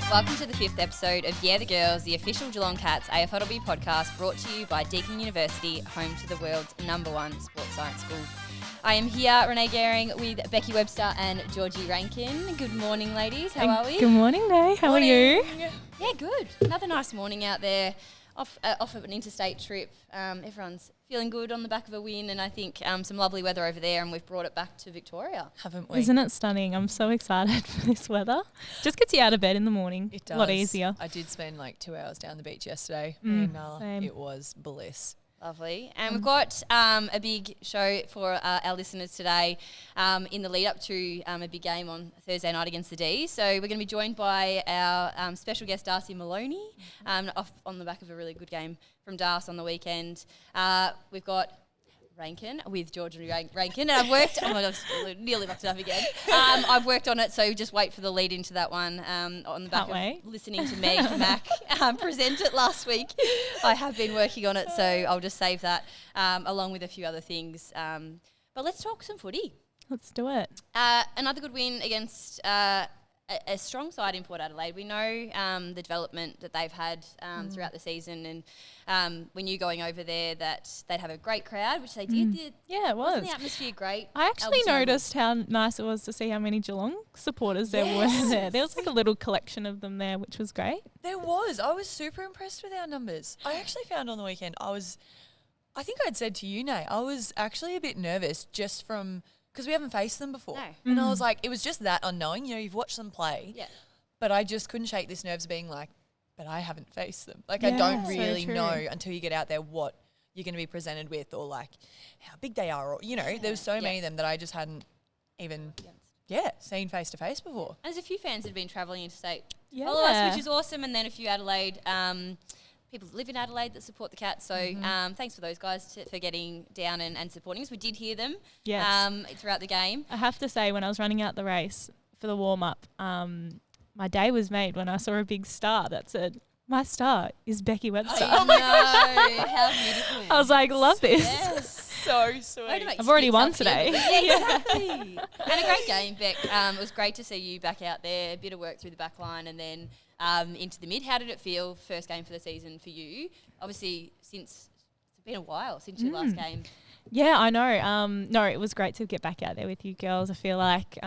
Welcome to the 5th episode of Yeah the Girls, the official Geelong Cats AFLW podcast, brought to you by Deakin University, home to the world's #1 sports science school. I am here, Renee Gehring, with Becky Webster and Georgie Rankin. Good morning, ladies. How are we? Good morning, Nay. How are you? Yeah, good. Another nice morning out there, off of an interstate trip. Everyone's feeling good on the back of a win, and I think some lovely weather over there, and we've brought it back to Victoria. Haven't we? Isn't it stunning? I'm so excited for this weather. Just gets you out of bed in the morning. It does. A lot easier. I did spend like 2 hours down the beach yesterday, same. and it was bliss. Lovely. And we've got a big show for our listeners today in the lead up to a big game on Thursday night against the Dees. So we're going to be joined by our special guest, Darcy Moloney, off on the back of a really good game from Darcy on the weekend. We've got Rankin with George Rankin, and I've worked. Oh my God, I've nearly mucked it up again. I've worked on it, so just wait for the lead into that one. On the back of listening to Meg Mac present it last week, I have been working on it, so I'll just save that along with a few other things. But let's talk some footy. Let's do it. Another good win against a strong side in Port Adelaide. We know the development that they've had throughout the season, and we knew going over there that they'd have a great crowd, which they did. Yeah, it was. Wasn't the atmosphere great? I actually noticed how nice it was to see how many Geelong supporters there were there. There was like a little collection of them there, which was great. There was. I was super impressed with our numbers. I actually found on the weekend, I think I'd said to you, Nate, I was actually a bit nervous just from... because we haven't faced them before. No. And I was like, it was just that unknowing. You know, you've watched them play. Yeah. But I just couldn't shake this nerves of being like, but I haven't faced them. Like, I Yeah, don't so really true. know until you get out there what you're going to be presented with, or like how big they are, or, you know, there was so many of them that I just hadn't even, seen face to face before. And there's a few fans that have been travelling interstate. Yeah. Follow us, which is awesome, and then a few Adelaide people that live in Adelaide that support the Cats. So thanks for those guys for getting down and supporting us. We did hear them throughout the game. I have to say, when I was running out the race for the warm-up, my day was made when I saw a big star that said, "My star is Becky Webster." Oh my God, how beautiful. I was like, love this. Yes. So sweet. I've already won today. Yeah, exactly. And a great game, Beck. It was great to see you back out there, a bit of work through the back line and then into the mid. How did it feel, first game for the season for you? Obviously, since it's been a while since your last game. Yeah, I know. No, it was great to get back out there with you girls. I feel like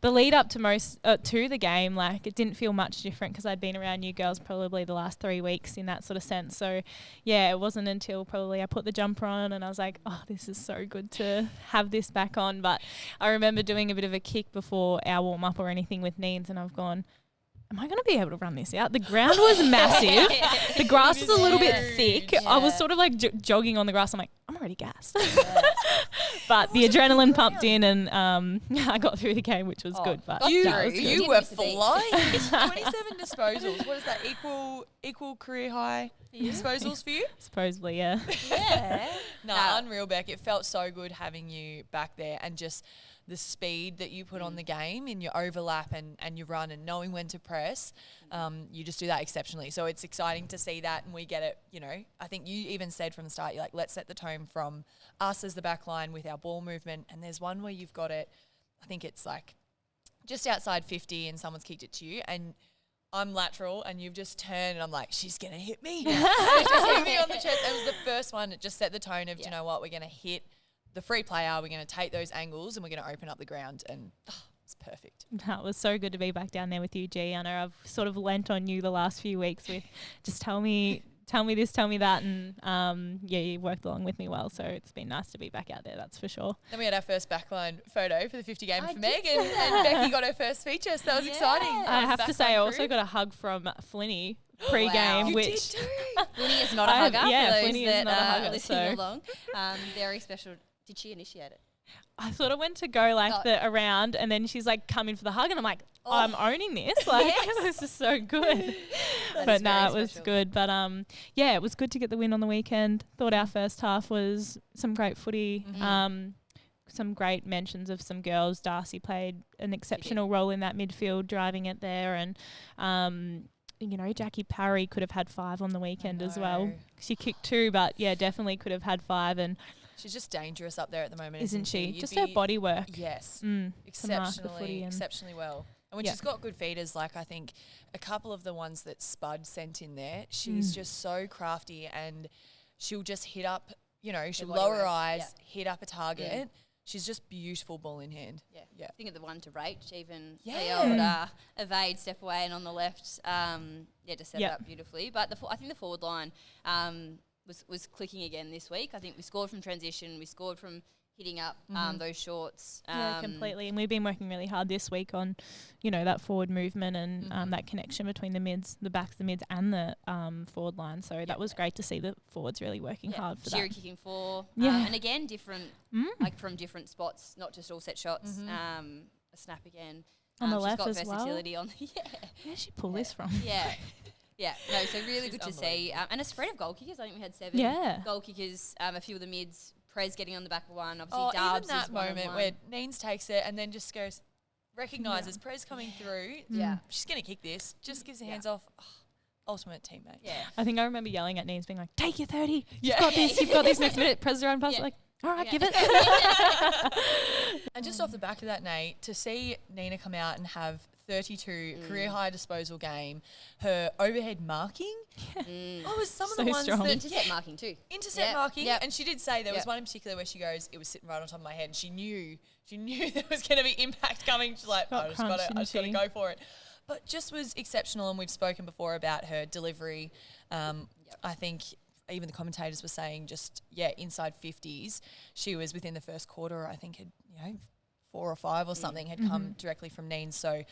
the lead up to to the game, like, it didn't feel much different because I'd been around you girls probably the last 3 weeks in that sort of sense. So, yeah, it wasn't until probably I put the jumper on and I was like, oh, this is so good to have this back on. But I remember doing a bit of a kick before our warm-up or anything with Neens, and I've gone, am I going to be able to run this out? The ground was massive. The grass was a little bit thick. Yeah. I was sort of like jogging on the grass. I'm like, I'm already gassed. But the adrenaline pumped in, and I got through the game, which was good. But You were Didn't miss flying. 27 disposals. What is that? Equal career high disposals for you? supposedly, yeah. Yeah. No, unreal, Beck. It felt so good having you back there, and just the speed that you put on the game in your overlap and your run and knowing when to press. You just do that exceptionally. So it's exciting to see that, and we get it, you know. I think you even said from the start, you're like, let's set the tone from us as the back line with our ball movement. And there's one where you've got it, I think it's like just outside 50 and someone's kicked it to you, and I'm lateral and you've just turned and I'm like, she's going to hit me. It just hit me on the chest. It was the first one. It just set the tone of, you know what, we're going to hit the free player, we're going to take those angles and we're going to open up the ground, and it's perfect. That was so good to be back down there with you, G. I know I've sort of lent on you the last few weeks with just tell me this, tell me that, and you worked along with me well, so it's been nice to be back out there, that's for sure. Then we had our first backline photo for the 50 game for Meg, and Becky got her first feature, so that was exciting. I have to say, I also got a hug from Flinny pre-game, You which did too. Flinny is not a hugger. yeah, for those Flinny is that not a hugger, listening so. along. Very special. Did she initiate it? I sort of went to go like around, and then she's like coming for the hug, and I'm like, I'm owning this. Like, this is so good. But no, it was good. But yeah, it was good to get the win on the weekend. Thought our first half was some great footy. Some great mentions of some girls. Darcy played an exceptional role in that midfield, driving it there, and you know, Jackie Parry could have had 5 on the weekend as well. She kicked 2, but yeah, definitely could have had 5. And she's just dangerous up there at the moment, isn't she? You'd Just her body work. Yes. Exceptionally Exceptionally well. And when she's got good feeders, like I think a couple of the ones that Spud sent in there, she's just so crafty and she'll just hit up, she'll lower her eyes, hit up a target. She's just beautiful ball in hand. Yeah. I think of the one to Rach, even the old evade, step away, and on the left, just set it up beautifully. But I think the forward line was clicking again this week. I think we scored from transition, we scored from hitting up those shorts. Yeah, completely. And we've been working really hard this week on, that forward movement and that connection between the backs, the mids and the forward line. So that was great to see the forwards really working hard for Shearer that. kicking 4. And again, different, like from different spots, not just all set shots. A snap again. On the left she's got as versatility well. on Where'd she pull this from? Yeah, no, so really good to see. And a spread of goal kickers. I think we had 7 goal kickers, a few of the mids. Prez getting on the back of one. Obviously, Darbs even that is moment where Neens takes it and then just goes, recognises Prez coming through. She's going to kick this. Just gives her hands off. Oh, ultimate teammate. Yeah. I think I remember yelling at Neens being like, take your 30. You've got this. You've got this next minute. Prez around pass. Like, all right, give it. And just off the back of that, Nate, to see Nina come out and have 32 career high disposal game, her overhead marking. Was some of the ones strong. that Intercept marking too. Intercept marking, and she did say there was one in particular where she goes, it was sitting right on top of my head, and she knew there was going to be impact coming. She's like, I just got to go for it. But just was exceptional, and we've spoken before about her delivery. I think even the commentators were saying inside 50s, she was within the first quarter. I think had 4 or 5 or something had come directly from Neens. So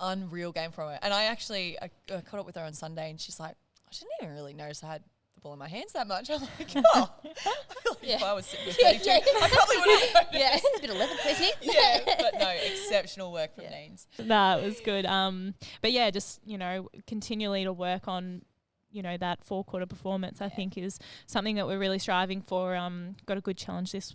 unreal game from her. And I caught up with her on Sunday, and she's like, I didn't even really notice I had the ball in my hands that much. I'm like, I feel like if I was sitting with 32, I probably would have noticed. Yeah, it's a bit of leather, please. But no, exceptional work from Neens. That was good. But yeah, just, continually to work on, that 4-quarter performance, I think is something that we're really striving for. Got a good challenge this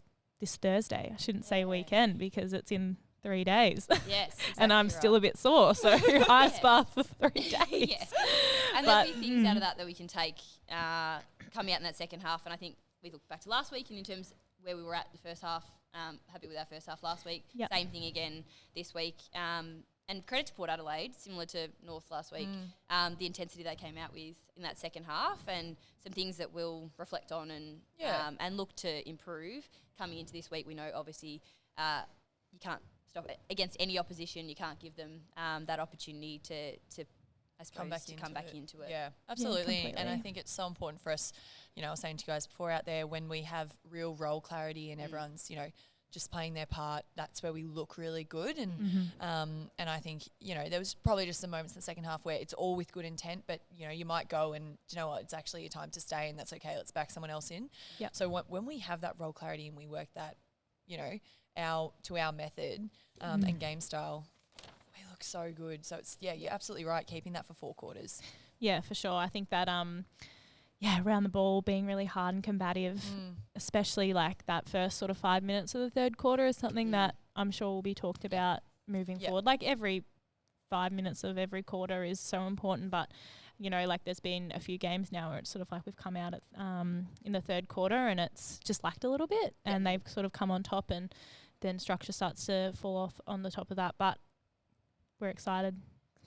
Thursday. I shouldn't say weekend because it's in 3 days. Yes. Exactly and I'm still a bit sore, so ice bath for 3 days. And there'll be things out of that we can take coming out in that second half. And I think we looked back to last week, and in terms where we were at the first half, happy with our first half last week. Same thing again this week. And credit to Port Adelaide, similar to North last week, the intensity they came out with in that second half, and some things that we'll reflect on and look to improve coming into this week. We know obviously you can't stop it against any opposition. You can't give them that opportunity to I suppose, come back into it. Yeah, absolutely. Yeah, and I think it's so important for us, I was saying to you guys before out there, when we have real role clarity and everyone's, just playing their part, that's where we look really good. And and I think, there was probably just some moments in the second half where it's all with good intent, but, you might go and, it's actually a time to stay, and that's okay, let's back someone else in. Yep. So when we have that role clarity and we work that, to our method and game style, we look so good. So it's, you're absolutely right, keeping that for 4 quarters. Yeah, for sure. I think that around the ball, being really hard and combative, especially like that first sort of 5 minutes of the third quarter, is something that I'm sure will be talked about moving forward. Like every 5 minutes of every quarter is so important, but like there's been a few games now where it's sort of like we've come out at, in the third quarter and it's just lacked a little bit, and they've sort of come on top, and then structure starts to fall off on the top of that. But we're excited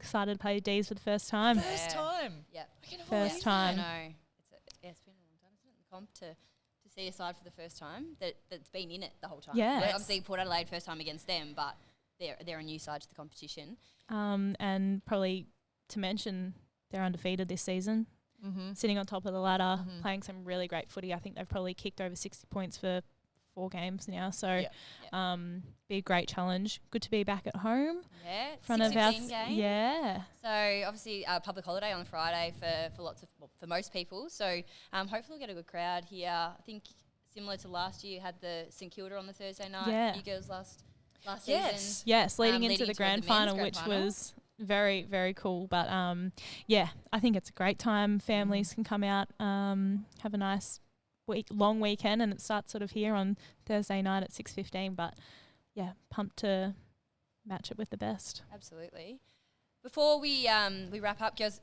to play Dees for the first time. First time. Yeah. First time. I know. It's been a long time, isn't it, in the comp to see a side for the first time that's been in it the whole time. Yeah. Like obviously Port Adelaide first time against them, but they're a new side to the competition. And probably to mention, they're undefeated this season, sitting on top of the ladder, playing some really great footy. I think they've probably kicked over 60 points for 4 games now. So be a great challenge. Good to be back at home. Yeah, front of us. game. Yeah. So obviously public holiday on Friday for most people. So hopefully we'll get a good crowd here. I think similar to last year, you had the St Kilda on the Thursday night. Yeah. You girls last season. Yes, leading into the grand final, which was very, very cool. But I think it's a great time. Families can come out, have a nice long weekend, and it starts sort of here on Thursday night at 6:15. But pumped to match it with the best. Absolutely. Before we wrap up, girls,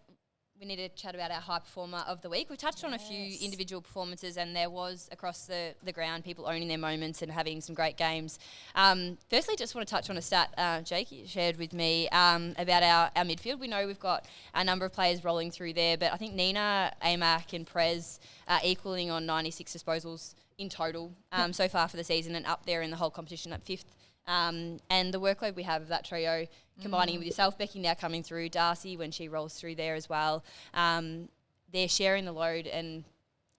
we need to chat about our high performer of the week. We touched on a few individual performances, and there was across the ground people owning their moments and having some great games. Firstly, just want to touch on a stat Jake shared with me about our midfield. We know we've got a number of players rolling through there, but I think Nina, Amac and Prez are equaling on 96 disposals in total so far for the season, and up there in the whole competition at 5th. And the workload we have of that trio, combining with yourself, Becky, now coming through, Darcy when she rolls through there as well, they're sharing the load, and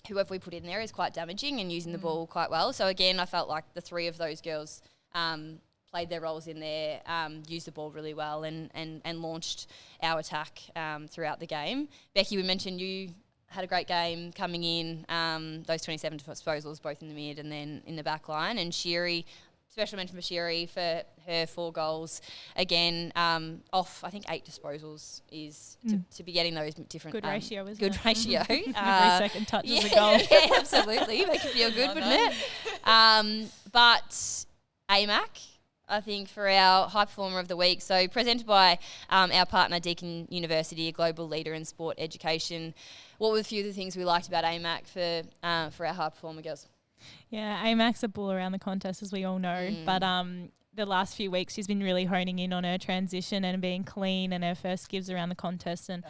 whoever we put in there is quite damaging and using the ball quite well. So again, I felt like the three of those girls played their roles in there, used the ball really well and launched our attack throughout the game. Becky, we mentioned you had a great game coming in, those 27 disposals, both in the mid and then in the back line. And Shiri, special mention for Shiri for her 4 goals. Again, off, I think, 8 disposals is to be getting those different... Good ratio, isn't it? Good ratio. Every second touch is a goal. Yeah, absolutely. Make you feel good, wouldn't it? But AMAC, I think, for our high performer of the week. So presented by our partner, Deakin University, a global leader in sport education. What were a few of the things we liked about AMAC for our high performer girls? Yeah, AMAC's a bull around the contest, as we all know. But the last few weeks, she's been really honing in on her transition and being clean and her first gives around the contest. And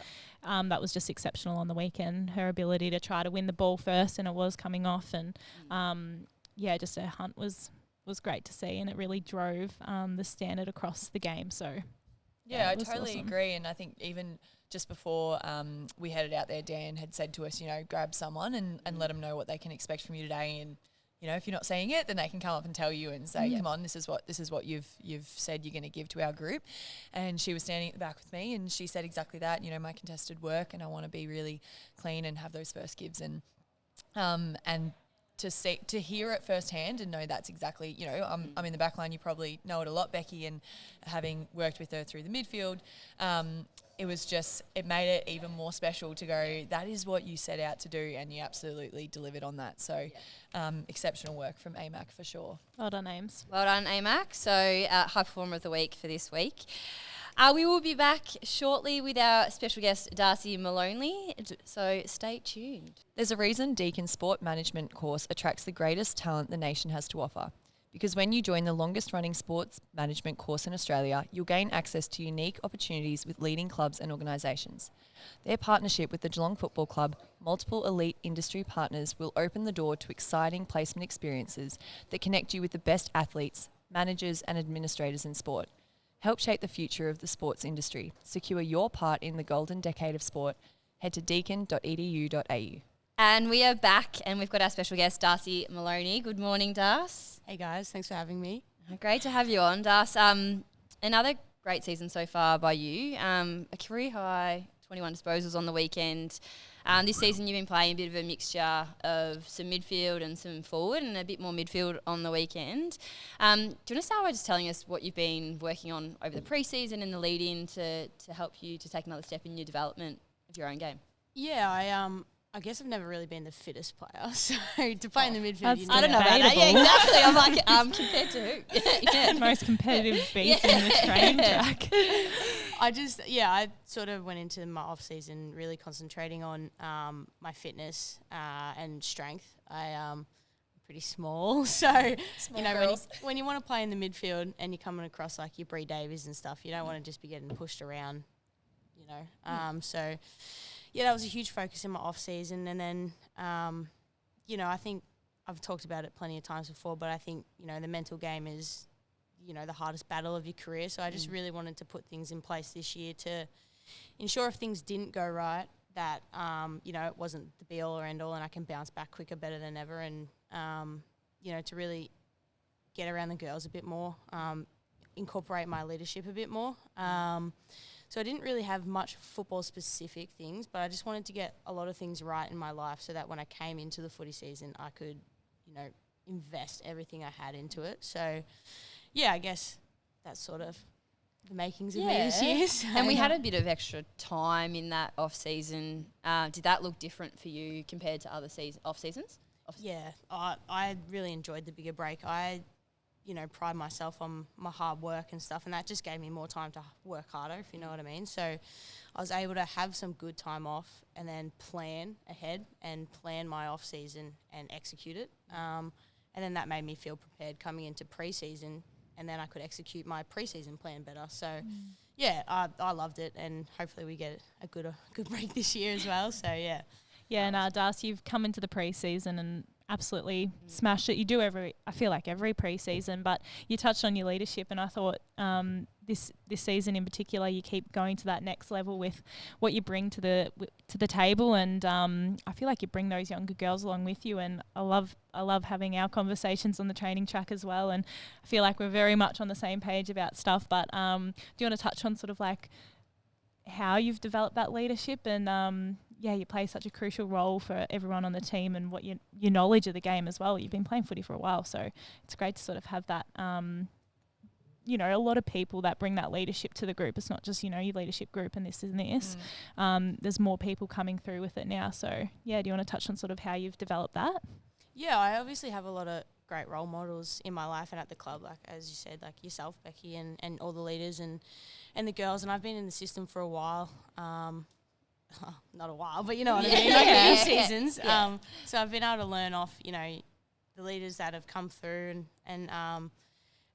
that was just exceptional on the weekend. Her ability to try to win the ball first, and it was coming off. And just her hunt was great to see, and it really drove the standard across the game. So yeah, I totally agree. And I think even just before we headed out there, Dan had said to us, grab someone and let them know what they can expect from you today. And, if you're not seeing it, then they can come up and tell you and say, come on, this is what you've said you're going to give to our group. And she was standing at the back with me, and she said exactly that, my contested work, and I want to be really clean and have those first gives. And to hear it firsthand and know that's exactly, I'm in the back line, you probably know it a lot, Becky, and having worked with her through the midfield, it made it even more special to go, that is what you set out to do, and you absolutely delivered on that. So exceptional work from AMAC for sure. Well done, Ames. Well done, AMAC. So high performer of the week for this week. We will be back shortly with our special guest, Darcy Moloney, so stay tuned. There's a reason Deakin Sport Management course attracts the greatest talent the nation has to offer. Because when you join the longest running sports management course in Australia, you'll gain access to unique opportunities with leading clubs and organisations. Their partnership with the Geelong Football Club, multiple elite industry partners, will open the door to exciting placement experiences that connect you with the best athletes, managers and administrators in sport. Help shape the future of the sports industry. Secure your part in the golden decade of sport. Head to deakin.edu.au. And we are back, and we've got our special guest, Darcy Moloney. Good morning, Darcy. Hey guys, thanks for having me. Great to have you on, Darcy. Another great season so far by you. A career high 21 disposals on the weekend. This season you've been playing a bit of a mixture of some midfield and some forward, and a bit more midfield on the weekend. Do you want to start by just telling us what you've been working on over the pre-season and the lead-in to help you to take another step in your development of your own game? Yeah, I guess I've never really been the fittest player, so to play in the midfield, I don't know about that. Yeah, exactly. I'm like, compared to who? Yeah. Most competitive beast in the training track. I sort of went into my off season really concentrating on my fitness and strength. I'm pretty small, so when you want to play in the midfield and you're coming across like your Bree Davies and stuff, you don't want to just be getting pushed around, So yeah, that was a huge focus in my off season, and then I think I've talked about it plenty of times before, but I think the mental game is the hardest battle of your career. So I just really wanted to put things in place this year to ensure if things didn't go right, that, it wasn't the be all or end all, and I can bounce back quicker, better than ever. And, to really get around the girls a bit more, incorporate my leadership a bit more. So I didn't really have much football specific things, but I just wanted to get a lot of things right in my life so that when I came into the footy season, I could, invest everything I had into it. So yeah, I guess that's sort of the makings of me this year. So and we had a bit of extra time in that off season. Did that look different for you compared to other off seasons? Yeah, I really enjoyed the bigger break. I pride myself on my hard work and stuff, and that just gave me more time to work harder, if you know what I mean. So I was able to have some good time off and then plan ahead and plan my off season and execute it. And then that made me feel prepared coming into pre-season, and then I could execute my pre-season plan better. So yeah, I loved it, and hopefully we get a good break this year as well. So yeah. Yeah, and Darcy, you've come into the pre-season and absolutely smashed it. You do I feel like every pre-season, but you touched on your leadership, and I thought this season in particular, you keep going to that next level with what you bring to the table, and I feel like you bring those younger girls along with you, and I love having our conversations on the training track as well, and I feel like we're very much on the same page about stuff. But do you want to touch on sort of like how you've developed that leadership, and you play such a crucial role for everyone on the team, and what your knowledge of the game as well. You've been playing footy for a while, so it's great to sort of have that, a lot of people that bring that leadership to the group. It's not just, your leadership group and this and this. There's more people coming through with it now. So, yeah, do you want to touch on sort of how you've developed that? Yeah, I obviously have a lot of great role models in my life and at the club, like as you said, like yourself, Becky, and all the leaders and the girls. And I've been in the system for a while. Not a while, but you know what I mean, like a few seasons. Yeah. So I've been able to learn off, the leaders that have come through, and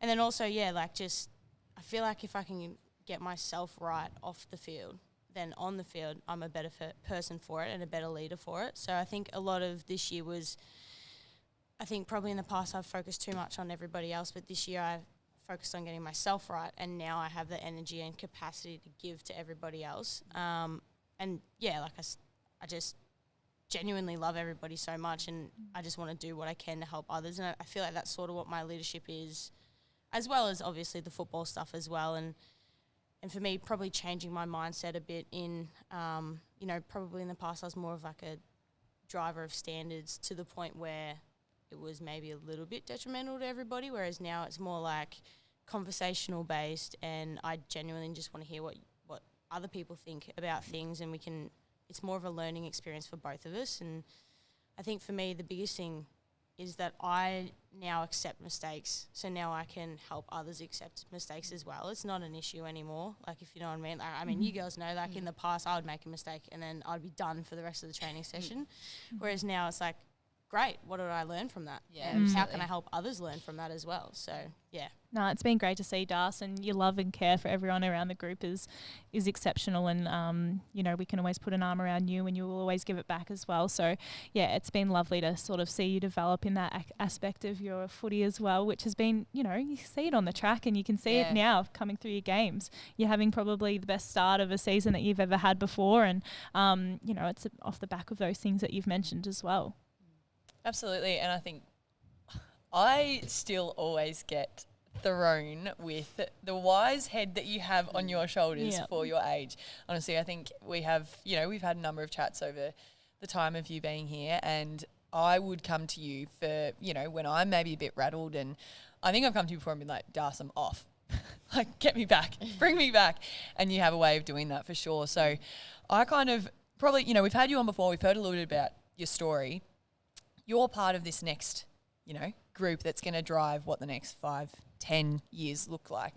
then also, I feel like if I can get myself right off the field, then on the field, I'm a better person for it and a better leader for it. So I think a lot of this year was, I think probably in the past I've focused too much on everybody else, but this year I've focused on getting myself right, and now I have the energy and capacity to give to everybody else. And yeah, I just genuinely love everybody so much, and I just want to do what I can to help others. And I feel like that's sort of what my leadership is, as well as obviously the football stuff as well. And for me, probably changing my mindset a bit in, probably in the past I was more of like a driver of standards to the point where it was maybe a little bit detrimental to everybody, whereas now it's more like conversational based, and I genuinely just want to hear what other people think about things, and it's more of a learning experience for both of us. And I think for me the biggest thing is that I now accept mistakes, so now I can help others accept mistakes as well. It's not an issue anymore, like, if you know what I mean. Like, I mean, you girls know, like in the past I would make a mistake and then I'd be done for the rest of the training session, whereas now it's like, great, what did I learn from that? Yeah, and how can I help others learn from that as well? So, yeah. No, it's been great to see, Darcy, and your love and care for everyone around the group is exceptional, and, we can always put an arm around you, and you will always give it back as well. So, yeah, it's been lovely to sort of see you develop in that aspect of your footy as well, which has been, you see it on the track, and you can see it now coming through your games. You're having probably the best start of a season that you've ever had before, and, it's off the back of those things that you've mentioned as well. Absolutely, and I think I still always get thrown with the wise head that you have on your shoulders for your age. Honestly, I think we've had a number of chats over the time of you being here, and I would come to you for, when I'm maybe a bit rattled, and I think I've come to you before and been like, Darcy, I'm off. Like, get me back, bring me back. And you have a way of doing that for sure. So I kind of probably, we've had you on before, we've heard a little bit about your story. You're part of this next, group that's going to drive what the next 5-10 years look like.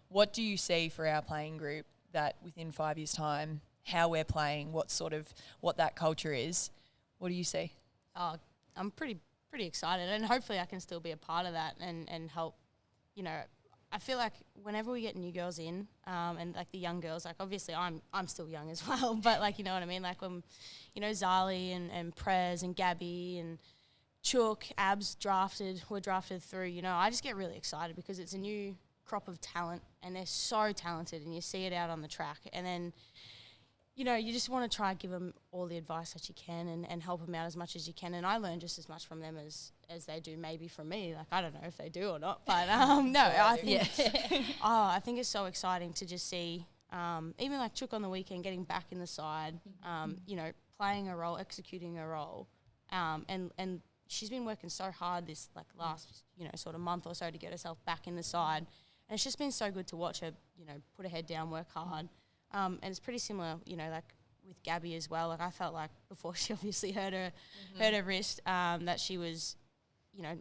What do you see for our playing group that within 5 years' time, how we're playing, what that culture is? What do you see? Oh, I'm pretty excited, and hopefully I can still be a part of that and help. I feel like whenever we get new girls in, and like the young girls, like obviously I'm still young as well, but like, you know what I mean? Like when, Zali and Prez and Gabby and Chook, Abs were drafted through, I just get really excited because it's a new crop of talent, and they're so talented, and you see it out on the track. And then, you just want to try to give them all the advice that you can and help them out as much as you can. And I learn just as much from them as they do maybe from me. Like, I don't know if they do or not, but no, I think I think it's so exciting to just see, even like Chook on the weekend getting back in the side, playing a role, executing a role, and she's been working so hard this last sort of month or so to get herself back in the side, and it's just been so good to watch her put her head down, work hard, and it's pretty similar like with Gabby as well. Like, I felt like before she obviously hurt her wrist, that she was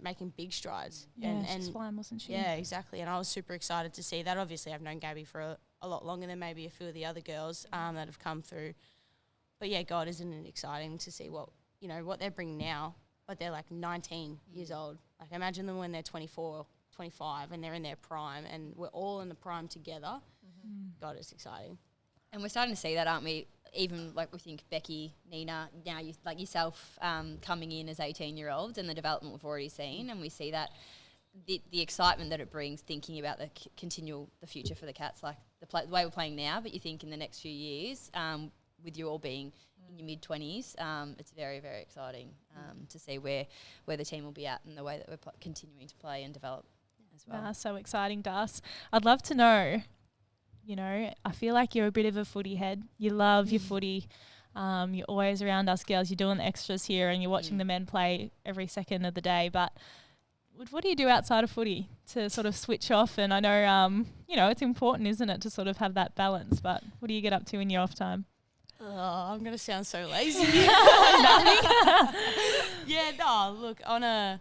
making big strides. Yeah, she's flying, wasn't she? Yeah, exactly. And I was super excited to see that. Obviously, I've known Gabby for a lot longer than maybe a few of the other girls that have come through. But yeah, God, isn't it exciting to see what they're bringing now, but they're like 19 years old. Like imagine them when they're 24, 25 and they're in their prime and we're all in the prime together. God, it's exciting. And we're starting to see that, aren't we? Even like we think Becky, Nina, now like yourself coming in as 18-year-olds and the development we've already seen, and we see that the excitement that it brings thinking about the future for the Cats, like the way we're playing now, but you think in the next few years, with you all being in your mid-20s, it's very, very exciting to see where the team will be at and the way that we're continuing to play and develop as well. So exciting, Das. I'd love to know, I feel like you're a bit of a footy head. You love your footy. You're always around us girls. You're doing the extras here and you're watching the men play every second of the day. But what do you do outside of footy to sort of switch off? And I know, it's important, isn't it, to sort of have that balance. But what do you get up to in your off time? Oh, I'm going to sound so lazy. Yeah, no, look, on a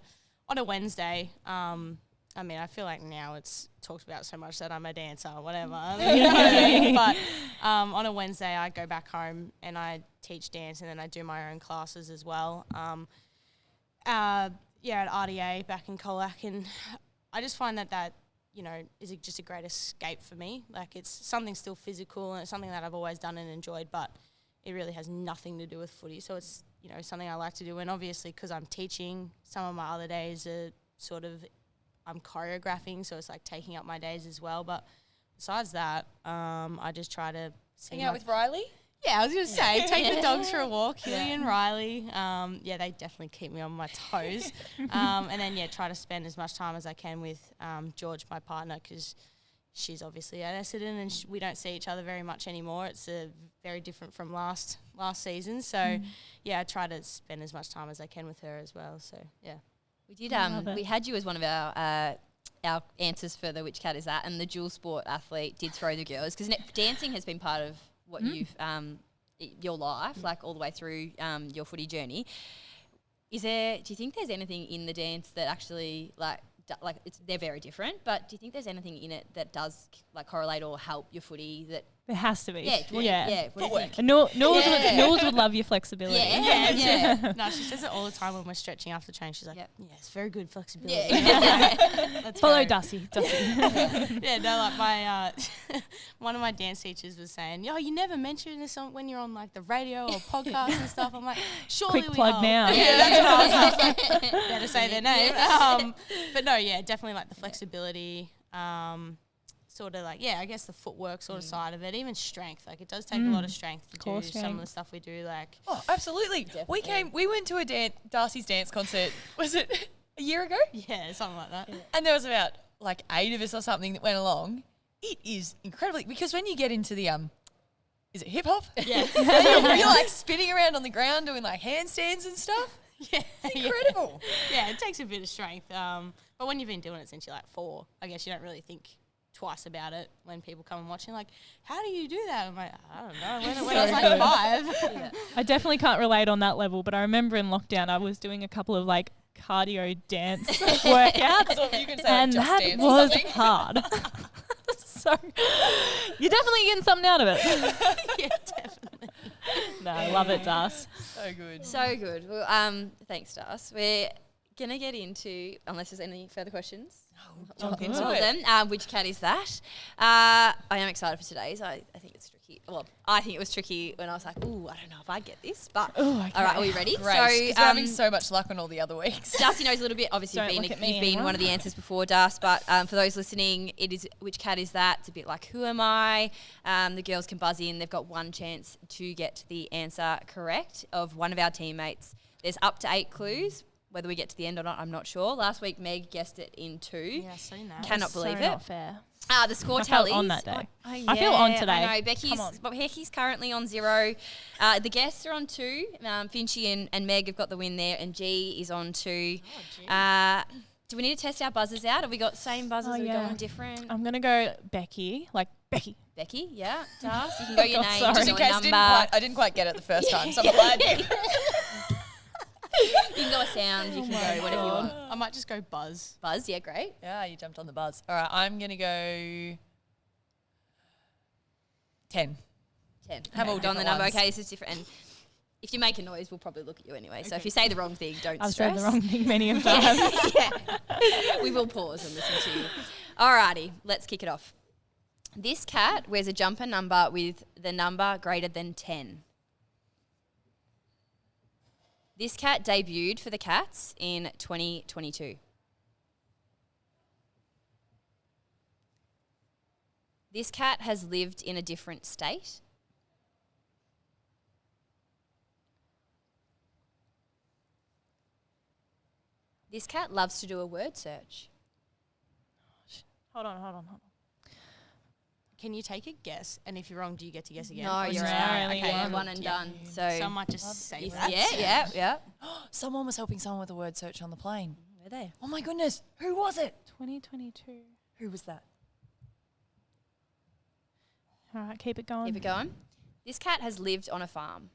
Wednesday, I feel like now it's talked about so much that I'm a dancer or whatever. But on a Wednesday, I go back home and I teach dance and then I do my own classes as well. At RDA back in Colac, and I just find that is just a great escape for me. Like it's something still physical and it's something that I've always done and enjoyed, but it really has nothing to do with footy. So it's, something I like to do. And obviously because I'm teaching, some of my other days are sort of, I'm choreographing, so it's like taking up my days as well. But besides that, I just try to hang out with Riley. Yeah, I was going to say, take the dogs for a walk, Hilly and Riley. They definitely keep me on my toes. And then, try to spend as much time as I can with George, my partner, because she's obviously at Essendon and we don't see each other very much anymore. It's very different from last season. So, I try to spend as much time as I can with her as well. So, yeah. We did. We had you as one of our answers for the Which Cat Is That, and the dual sport athlete did throw the girls because dancing has been part of what you've your life, like all the way through your footy journey. Do you think there's anything in the dance that actually they're very different, but do you think there's anything in it that does like correlate or help your footy that? There has to be. Yeah. What do you think? And Nors would love your flexibility. Yeah. No, she says it all the time when we're stretching after training. She's like, it's very good flexibility. Yeah. Let's follow Darcy. Yeah, no, like my one of my dance teachers was saying, you never mention this when you're on like the radio or podcast and stuff. I'm like, surely quick plug now. Yeah, that's what I was like. Better say their name. But no, definitely like the flexibility. Sort of like, I guess the footwork sort of side of it, even strength. Like it does take a lot of strength to do some of the stuff we do. Like, oh, absolutely. We went to a Darcy's dance concert. Was it a year ago? Yeah, something like that. Yeah. And there was about like 8 of us or something that went along. It is incredibly, because when you get into the is it hip hop? Yeah, you're like spinning around on the ground doing like handstands and stuff. Yeah, incredible. Yeah, it takes a bit of strength. But when you've been doing it since you're like 4, I guess you don't really think twice about it when people come and watch. You're like, how do you do that? I'm like, I don't know. When I was like 5. Yeah. I definitely can't relate on that level, but I remember in lockdown I was doing a couple of like cardio dance workouts, and that was hard. So you're definitely getting something out of it. Yeah, definitely. No, I love it, Das. So good. Well, thanks, Das. We're going to get into, unless there's any further questions. Jump into them. Which cat is that? I am excited for today's. I think it's tricky. Well, I think it was tricky when I was like, ooh, I don't know if I get this. But all right, are we ready? Great. So we're having so much luck on all the other weeks. Darcy knows a little bit. Obviously, you've been one of the answers before, Das. But for those listening, it is which cat is that? It's a bit like who am I? The girls can buzz in. They've got one chance to get the answer correct of one of our teammates. There's up to 8 clues. Whether we get to the end or not, I'm not sure. Last week, Meg guessed it in 2. Yeah, I've seen that. Cannot believe it. Not fair. The score I tallies. felt on that day. I feel on today. I know. Becky's currently on 0. The guests are on 2. Finchy and Meg have got the win there, and G is on 2. Do we need to test our buzzers out? Have we got same buzzers? Are we going different? I'm going to go Becky, like Becky. Becky, yeah. Das, you can go your name. Just in case I didn't quite get it the first time, so I'm glad. You can go a sound. You can go whatever you want. I might just go buzz. Buzz, yeah, great. Yeah, you jumped on the buzz. All right, I'm going to go 10. 10. Have all Hold on the different number. ones. Okay, this is different. And if you make a noise, we'll probably look at you anyway. So if you say the wrong thing, don't I've stress. said the wrong thing many of times. Yeah. We will pause and listen to you. Alrighty, let's kick it off. This cat wears a jumper number with the number greater than 10. This cat debuted for the Cats in 2022. This cat has lived in a different state. This cat loves to do a word search. Hold on. Can you take a guess? And if you're wrong, do you get to guess again? No, Or you're just- out. only Okay, one. one and done. So I might just say if- that. yeah. Someone was helping someone with a word search on the plane. Where are they? Oh my goodness. Who was it? 2022. Who was that? All right, keep it going. Keep it going. This cat has lived on a farm.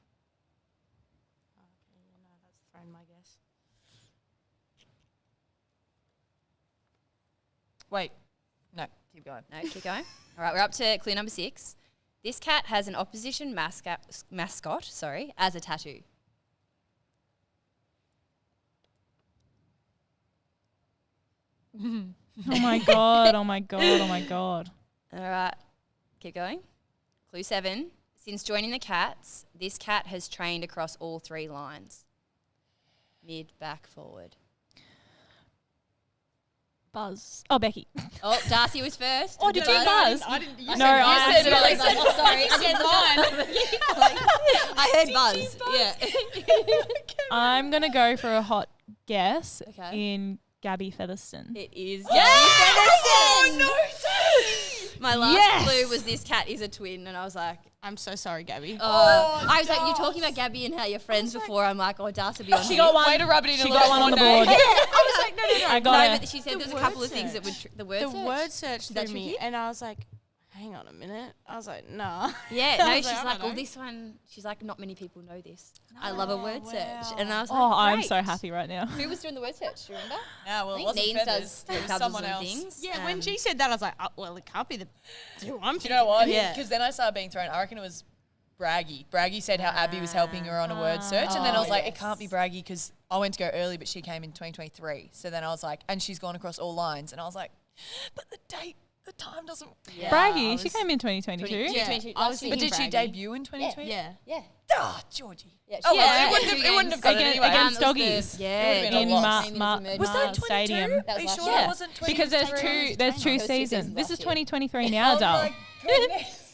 Okay, no, that's thrown my guess. Wait. No, keep going. No, keep going. All right, we're up to clue number 6. This cat has an opposition mascot, as a tattoo. Oh my god. All right, keep going. Clue 7. Since joining the Cats, this cat has trained across all 3 lines. Mid, back, forward. Buzz. Oh, Becky. Oh, Darcy was first. Oh, did you buzz? I didn't. You No, said I buzz. said I buzz. was like, oh, sorry. I heard buzz. Yeah. I'm going to go for a hot guess Okay. in Gabby Featherston. It is. Oh, no. My last Yes! clue was this cat is a twin, and I was like, I'm so sorry, Gabby. I was like, you're talking about Gabby and how you're friends before. I'm like, oh, Darcy be on She here. got one. Way to rub it in She a got little one on the more, board. Dave. I was like, no. I No, got but it. she said The there's a couple of word things that would the word The search. word search that threw me, tricky? and I was like, hang on a minute. I was like, nah. Yeah, I no, was she's I like, don't oh, know. this one. She's like, not many people know this. I love a word search, and I was like, Oh, I'm great. so happy right now. Who was doing the word search? Do you remember? Yeah, well, I it think wasn't Dees feathers. does It was puzzles someone and else. things. Yeah, when she said that, I was like, oh, well, it can't be the two I'm Do you know what? Yeah. Because then I started being thrown. I reckon it was Braggy. Braggy said how Abby was helping her on a word search. And then I was like, it can't be Braggy because I went to go early, but she came in 2023. So then I was like, and she's gone across all lines. And I was like, but the time doesn't. Yeah. Braggy, she came in 2022. Yeah, I was But did she Braggy. debut in 2020? Yeah. Yeah. Ah, Georgie. Yeah, Oh, she- well, yeah, it wouldn't have got it Against- anyway. against it was doggies. the- It Yeah, would've been in a loss. Was that 22? Stadium. That Are you was sure last it year. wasn't 2023? Because there's two Those two seasons. seasons This is last year. 2023 now, Oh doll. my goodness.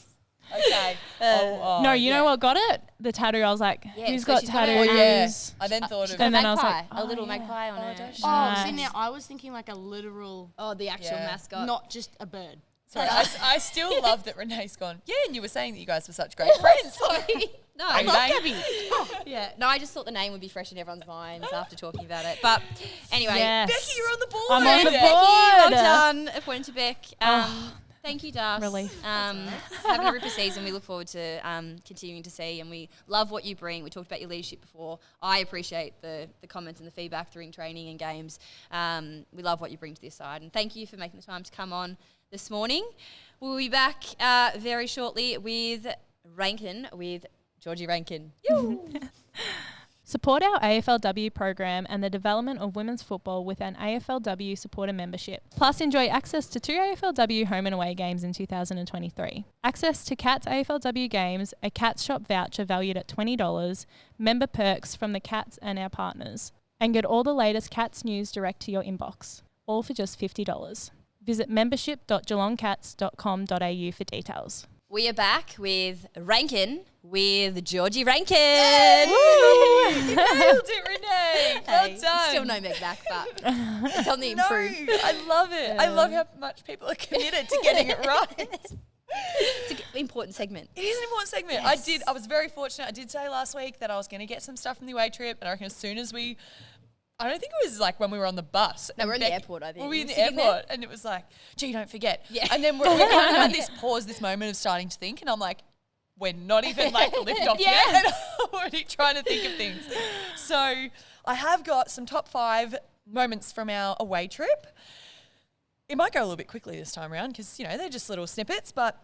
Okay. No, you yeah. know what got it? The tattoo. I was like, Yeah, who's so got she's got tattoos? a- Oh, yeah. I then thought She's of got a And then I was magpie, like, a oh, little yeah. magpie on her. does she? Oh, Nice. see, now I was thinking like a literal, Oh, the actual Yeah. mascot. not just a bird. Sorry, I still love that Renee's gone, yeah, and you were saying that you guys were such great friends. Sorry. No, Bang, bang. yeah. No, I just thought the name would be fresh in everyone's minds after talking about it. But anyway, Yes. Becky, you're on the board. I'm on the Becky, board. well done. A point to Beck. Thank you, Darcy. Relief. Having a ripper season, we look forward to continuing to see, and we love what you bring. We talked about your leadership before. I appreciate the comments and the feedback during training and games. We love what you bring to this side, and thank you for making the time to come on this morning. We'll be back very shortly with Rankin, with Georgie Rankin. Support our AFLW program and the development of women's football with an AFLW supporter membership. Plus, enjoy access to 2 AFLW home and away games in 2023. Access to Cats AFLW games, a Cats shop voucher valued at $20, member perks from the Cats and our partners, and get all the latest Cats news direct to your inbox, all for just $50. Visit membership.geelongcats.com.au for details. We are back with Rankin, with Georgie Rankin. You nailed it, Renee. Well Hey, done. Still no Meg back, but it's on the No, improve. I love it. I love how much people are committed to getting it right. It's an important segment. It is an important segment. Yes. I was very fortunate. I did say last week that I was going to get some stuff from the away trip, and I reckon as soon as I don't think it was like when we were on the bus. No, and we're in the airport, I think. Were we in Were the you sitting there? airport? And it was like, gee, don't forget. Yeah. And then we kind of had this pause, this moment of starting to think, and I'm like, we're not even like lift off yet, and I'm already trying to think of things. So I have got some top 5 moments from our away trip. It might go a little bit quickly this time around because, they're just little snippets, but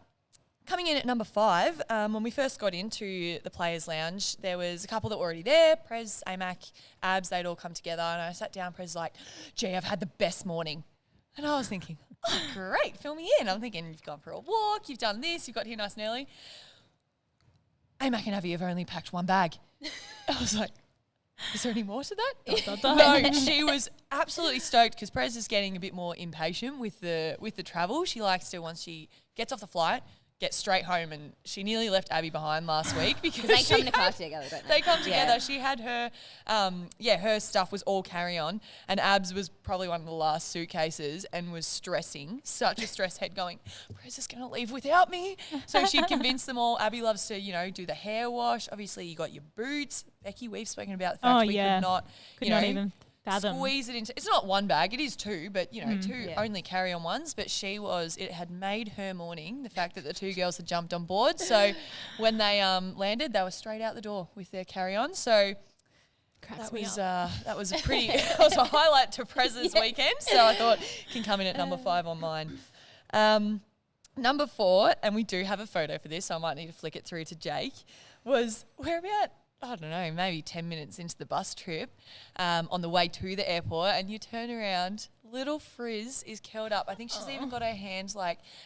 coming in at number 5, when we first got into the Players' Lounge, there was a couple that were already there, Prez, Amac, Abs, they'd all come together, and I sat down, Prez was like, gee, I've had the best morning. And I was thinking, oh, great, fill me in. I'm thinking, you've gone for a walk, you've done this, you've got here nice and early. Amac and Abby have only packed 1 bag. I was like, is there any more to that? No, she was absolutely stoked because Prez is getting a bit more impatient with the travel. She likes to, once she gets off the flight, get straight home, and she nearly left Abby behind last week because they come in a car together, don't they? They come together. She had her, her stuff was all carry-on, and Abs was probably one of the last suitcases and was stressing, such a stress head going, Prez is going to leave without me. So she convinced them all. Abby loves to, do the hair wash. Obviously, you got your boots. Becky, we've spoken about the fact we could not even fathom. Squeeze it into, it's not 1 bag, it is 2, but 2 only carry-on ones. But it had made her morning, the fact that the 2 girls had jumped on board. So when they landed, they were straight out the door with their carry-on. So that was a pretty, that was a highlight to Prez's weekend. So I thought can come in at number 5 on mine. Number 4, and we do have a photo for this, so I might need to flick it through to Jake, was we're about, I don't know, maybe 10 minutes into the bus trip on the way to the airport, and you turn around, little Frizz is curled up. I think she's even got her hands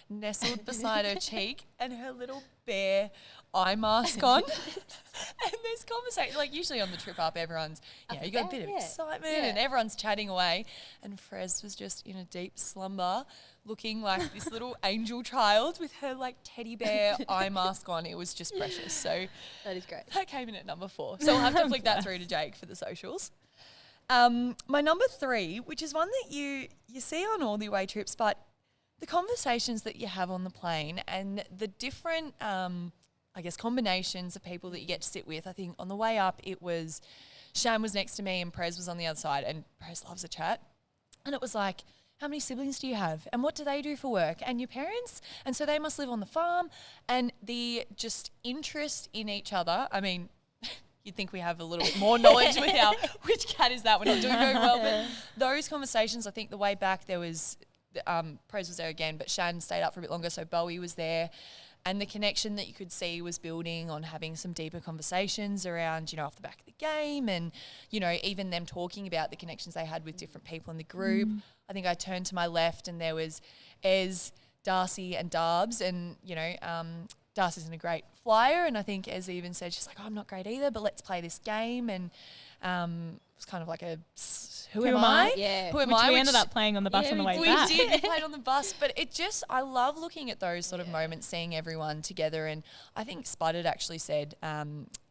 nestled beside her cheek and her little bear eye mask on. And there's conversation, usually on the trip up, everyone's, you got a bit of excitement and everyone's chatting away. And Frizz was just in a deep slumber, looking like this little angel child with her teddy bear eye mask on. It was just precious. So that is great. That came in at number 4. So we'll have to flick that through to Jake for the socials. My number 3, which is one that you see on all the away trips, but the conversations that you have on the plane and the different, combinations of people that you get to sit with. I think on the way up, it was Shan was next to me and Prez was on the other side, and Prez loves a chat. And it was like, how many siblings do you have? And what do they do for work? And your parents? And so they must live on the farm. And the just interest in each other. I mean, you'd think we have a little bit more knowledge with our, which cat is that? We're not doing very well. But those conversations, I think the way back there was, Prez was there again, but Shan stayed up for a bit longer, so Bowie was there. And the connection that you could see was building on having some deeper conversations around, off the back of the game and, even them talking about the connections they had with different people in the group. I think I turned to my left and there was Ez, Darcy and Darbs, and, Darcy isn't a great flyer, and I think Ez even said, she's like, I'm not great either, but let's play this game. And it was kind of like a, who am I? Yeah. Who am Which I? we ended up playing on the bus on the way back. We did. We played on the bus, but I love looking at those sort of moments, seeing everyone together. And I think Spud had actually said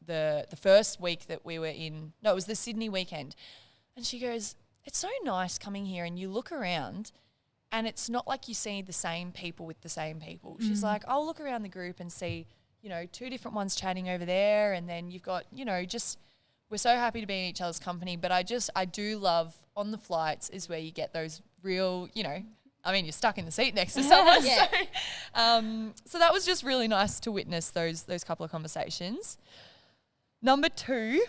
the first week that we were in, no, it was the Sydney weekend, and she goes, it's so nice coming here and you look around and it's not like you see the same people with the same people. She's like, I'll look around the group and see, 2 different ones chatting over there, and then you've got, just we're so happy to be in each other's company. But I do love on the flights is where you get those real, you're stuck in the seat next to someone. So that was just really nice to witness those couple of conversations. Number 2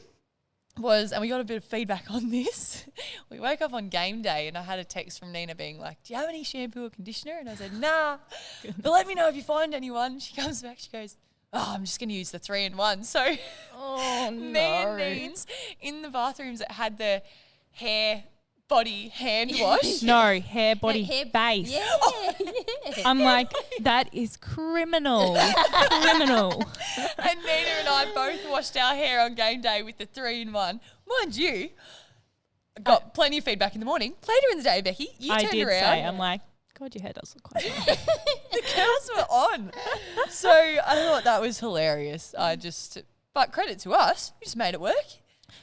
was, and we got a bit of feedback on this, we woke up on game day and I had a text from Nina being like, do you have any shampoo or conditioner? And I said, nah, but let me know if you find anyone. She comes back, she goes, I'm just going to use the 3-in-1. So me and Dees in the bathrooms that had the hair, body, hand wash. No, hair, body, base. Yeah. I'm like, that is criminal. Criminal. And Nina and I both washed our hair on game day with the 3-in-1. Mind you, got plenty of feedback in the morning. Later in the day, Becky, you turned did around. say, I'm like, God, your hair does look quite nice. The girls were on. So I thought that was hilarious. But credit to us, we just made it work.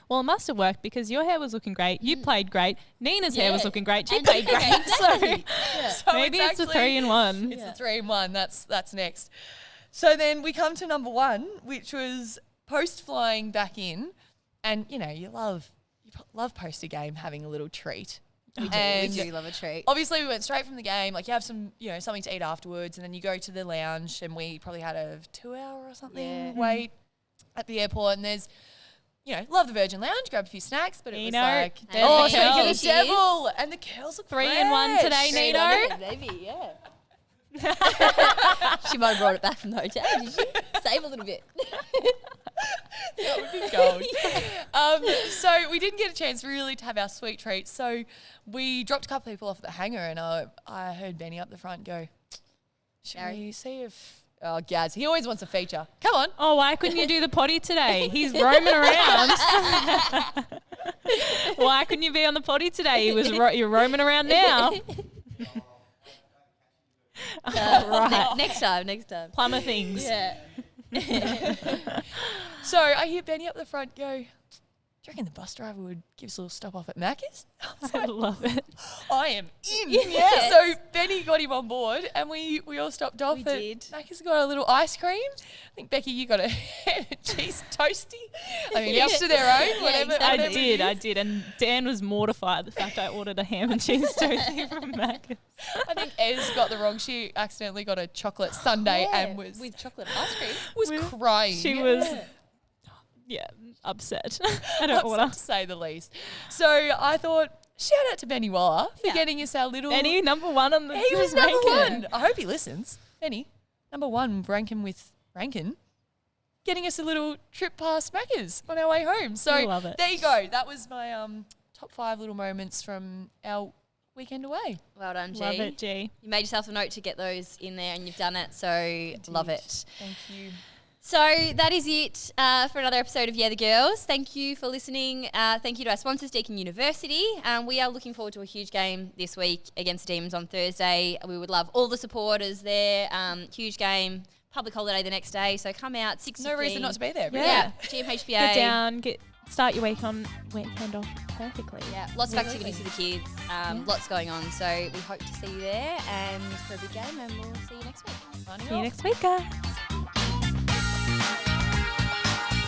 Well, it must have worked because your hair was looking great. You played great. Nina's hair was looking great. She And played great. exactly. So Maybe it's a 3-in-1. It's the 3-in-1. That's next. So then we come to number 1, which was post-flying back in. And, you love post-a-game having a little treat. We do love a treat. Obviously, we went straight from the game. You have some, something to eat afterwards, and then you go to the lounge, and we probably had a 2-hour or something wait at the airport. And there's love the Virgin Lounge, grab a few snacks, but it was like, there's the speaking of curls. the devil, and the curls look 3 in 1 today, Nino. Maybe, yeah. She might have brought it back from the hotel, did she? Save a little bit. That would be gold. So we didn't get a chance really to have our sweet treats. So we dropped a couple of people off at the hangar, and I heard Benny up the front go, should we see if... Oh, Gaz, he always wants a feature. Come on. Oh, why couldn't you do the potty today? He's roaming around. Why couldn't you be on the potty today? You're roaming around now. Right. Next time. Plumber things. Yeah. So I hear Benny up the front go, do you reckon the bus driver would give us a little stop off at Macca's? I love it. I am in. Yes. So Benny got him on board, and we all stopped off We at did. Macca's, got a little ice cream. I think, Becky, you got a cheese toasty. I mean, each to their own, whatever. exactly. I did. And Dan was mortified at the fact I ordered a ham and cheese toasty from Macca's. I think Ez got the wrong. She accidentally got a chocolate sundae and was with chocolate ice cream. crying. She was, upset. I don't Upset order. to say the least. So I thought, shout out to Benny Waller for getting us our little... Benny, number 1 on the He was number ranking. 1. I hope he listens. Benny, number 1, ranking with Rankin, getting us a little trip past Macca's on our way home. So I love it. there you go. That was my top 5 little moments from our weekend away. Well done, G. Love it, G. You made yourself a note to get those in there, and you've done it. So love it. Thank you. So that is it for another episode of Yeah the Girls. Thank you for listening. Thank you to our sponsors, Deakin University. We are looking forward to a huge game this week against the Demons on Thursday. We would love all the supporters there. Huge game, public holiday the next day. So come out, 6:15. No reason not to be there. Really. Yeah. GMHBA. Get down, start your weekend off perfectly. Yeah, lots of activities for the kids. Lots going on. So we hope to see you there and for a big game, and we'll see you next week. See you next week, guys.